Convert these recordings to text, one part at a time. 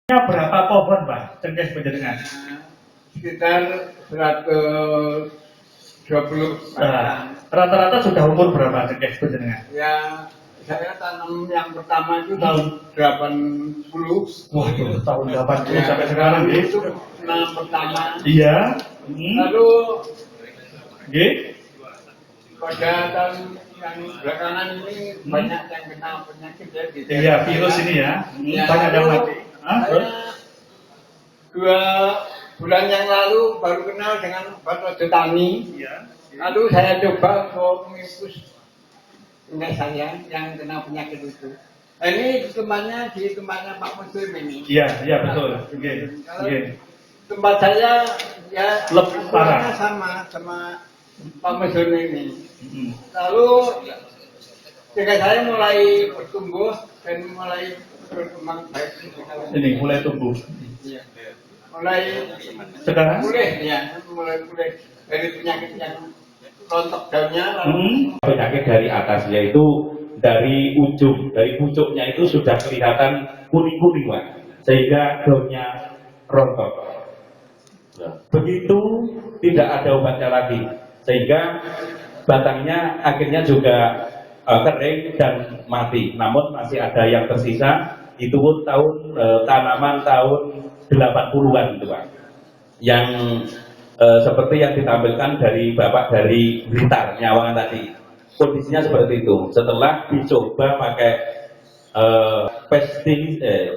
Berapa pohon, Pak? Cengkeh panjenengan? Sekitar 120. Rata-rata sudah umur berapa cengkeh panjenengan? Ya, saya tanam yang pertama itu tahun 80. Waduh, tahun 80 Ya, sampai sekarang itu gitu. tanam pertama. Iya. Lalu Nggih. pada tahun yang belakangan ini banyak yang kena penyakit ya di Iya, virus ini ya. Ya, Banyak yang mati. saya 2 bulan yang lalu baru kenal dengan Pak Tani. Iya. Lalu saya coba untuk menginfus nenek saya yang kena penyakit itu. Ini tempatnya di tempatnya Pak Muslim ini. Iya, iya betul. Oke. Kalau tempat saya ya Lebih parah. sama Pak Muslim ini. Lalu jika saya mulai bertumbuh dan mulai berkembang baik. Ini mulai tumbuh. Iya. Mulai Sekarang? pulih ya, mulai pulih dari penyakit yang rontok daunnya. Penyakit dari atasnya itu dari pucuknya itu sudah kelihatan kuning-kuning, Pak, sehingga daunnya rontok. Begitu tidak ada obatnya lagi, sehingga batangnya akhirnya juga kering dan mati. Namun masih ada yang tersisa. Itu pun tanaman tahun 80-an itu, Pak, yang seperti yang ditampilkan dari Bapak dari Blitar Nyawangan tadi. Kondisinya seperti itu. Setelah dicoba pakai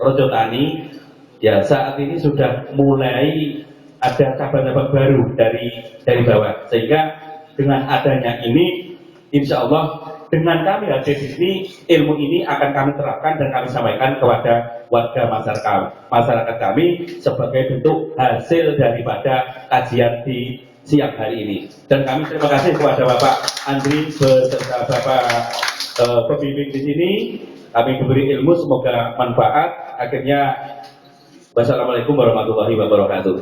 Rojo Tani, ya saat ini sudah mulai ada cabang-cabang baru dari bawah. Sehingga dengan adanya ini, insya Allah dengan kami hadir di sini, ilmu ini akan kami terapkan dan kami sampaikan kepada warga masyarakat kami sebagai bentuk hasil daripada kajian di siang hari ini. Dan kami terima kasih kepada Bapak Andri beserta Bapak pembimbing di sini. Kami diberi ilmu, semoga manfaat. Akhirnya, wassalamualaikum warahmatullahi wabarakatuh.